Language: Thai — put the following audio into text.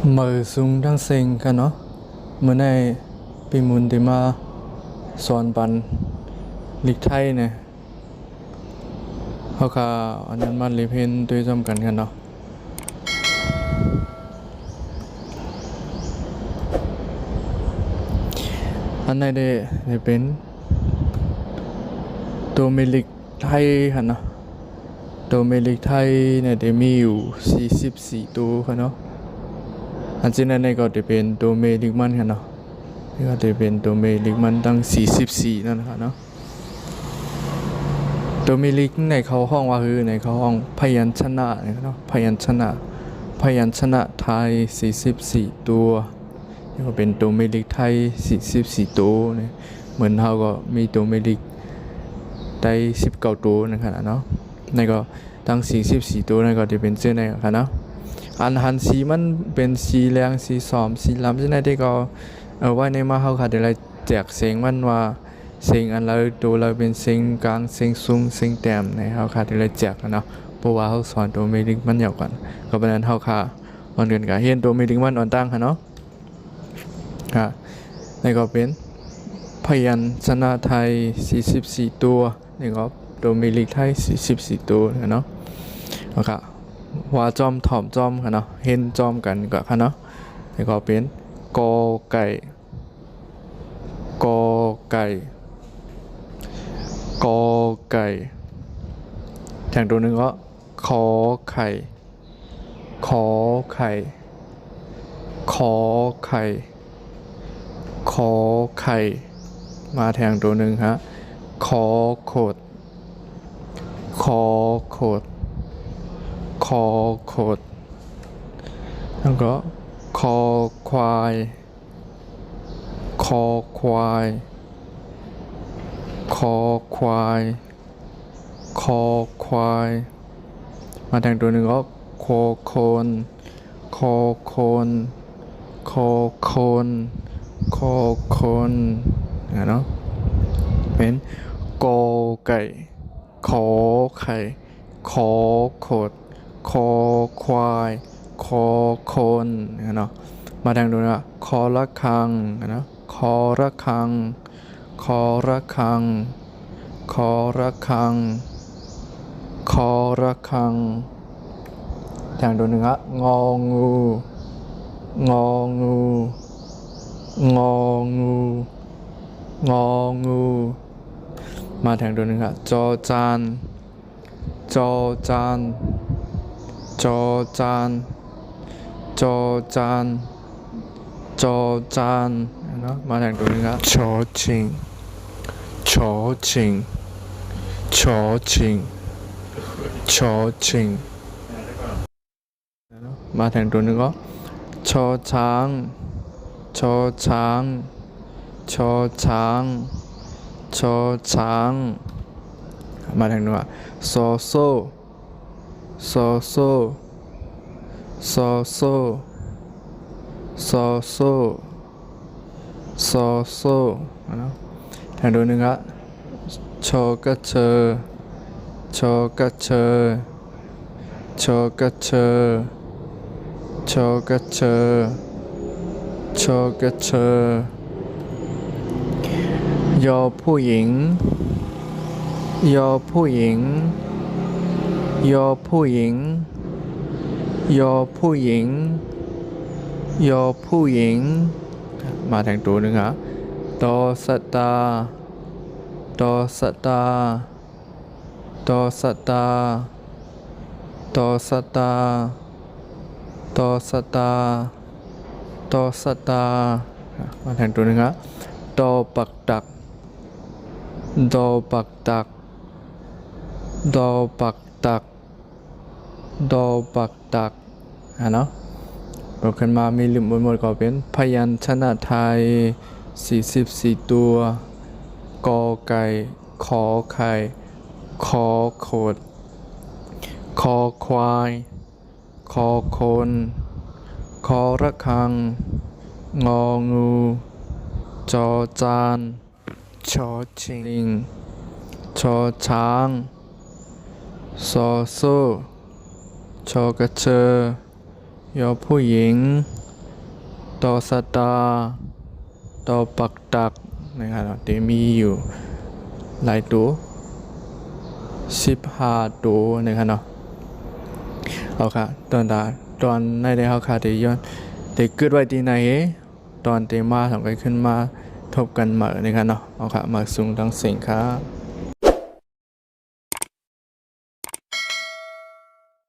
มือสูงทั้งเซ็งกันเนาะเมื่อในปีมุนที่มาสอนปันลิกไทยเนี่ยเขาค่ะอันนั้นมันรีเพนด้วยจำกันกันเนาะอันไหนได้เป็นตัวเมลิกไทยค่ะเนาะตัวเมลิกไทยเนี่ยได้มีอยู่44ตัวค่ะเนาะอันที่นั่นก็จะเป็นตัวเมลิกมันค่ะเนาะนี่ก็จะเป็นตัวเมลิกมันตั้ง44นั่นค่ะเนาะตัวเมลิกในเขาห้องว่าคือในเขาห้องพยัญชนะเนาะพยัญชนะไทย44ตัวนี่ก็เป็นตัวเมลิกไทย44ตัวเนี่ยเหมือนเราก็มีตัวเมลิกได้19ตัวนะครับเนาะในก็ตั้ง44ตัวนั่นก็จะเป็นเจ้าในค่ะเนาะอันหันสีมันเป็นสีแรงสีสอมสีลำที่ไหนที่ก็ไว้ในมาเขาค่ะเดี๋ยวเราแจกเสียงมันว่าเสียงอันเราตัวเราเป็นเสียงกลางเสียงสูงเสียงแต้มในเขาค่ะเดี๋ยวเราแจกเนาะเพราะว่าเขาสอนตัวเมลิกมันยาวกว่าก็เป็นนั้นเขาค่ะวันเดือนกับเฮียนตัวเมลิกมันอ่อนตั้งค่ะเนาะค่ะในก็เป็นพยัญชนะไทย44ตัวนี่ก็ตัวเมลิกไทย44ตัวเนาะค่ะว่าจอมถ่อมจอมค่ะเนาะเห็นจอมกันก็ค่ะเนาะนี่ก็เป็นกอไก่กอไก่กอไก่อย่างตัวหนึ่งก็ขอไข่ขอไข่ขอไข่ขอไข่มาแทงตัวหนึ่งฮะขอโขดขอโขดคอโขดแล้วก็คอควายคอควายคอควายคอควายมาแต่งตัวหนึ่งก็คอโคนคอโคนคอโคนคอโคนเนาะเป็นกอไก่ขอไข่ขอโขดคอควายคอโคนเนาะมาทางดูนะคอระฆังนะคอระฆังคอระฆังคอระฆังคอระฆังทางดูหนึ่งอะงองูงองูงองูงองูมาทางดูหนึ่งอะจอจานจอจานจอจานจอจานจอจานเนาะมาแต่งตัวนึงครับชอชิงชอชิงชอชิงชอชิงมาแต่งตัวนึงก็ชอช้างชอช้างชอช้างชอช้างมาแต่งตัวซอโซซอโซซอโซซอโซซอโซนะแทนดูหนึ่งครับชอกระเชอชอกระเชอชอกระเชอชอกระเชอชอกระเชอยอผู้หญิงยอผู้หญิงยอผู้หญิงยอผู้หญิงยอผู้หญิงมาแต่งตัวหนึ่งฮะตอสตาตอสตาตอสตาตอสตาตอสตาตอสตามาแต่งตัวหนึ่งฮะตอปักตักดอปักตักดอปักตักดอปักตักเนาะบอกขึ้นมามีลืมหมดก็เป็นพยัญชนะไทย44ตัวกอไก่ขอไข่ขอโขดคอควายคอโคนคอระฆังงองูจอจานชอชิงชอช้างซอโซชอกระเชอยอผู้หญิง ต่อสตาต่อปักตักนะครับเนาะที่มีอยู่หลายตัว15ตัวนะครับเนาะเอาค่ะตอนในได้เฮาค่ะที่ย้อนได้เกิดไว้ที่ไหนตอนที่มาทำกันขึ้นมาทบกันมานะครับเนาะเอาค่ะมาสูงทั้งสิ่งครับ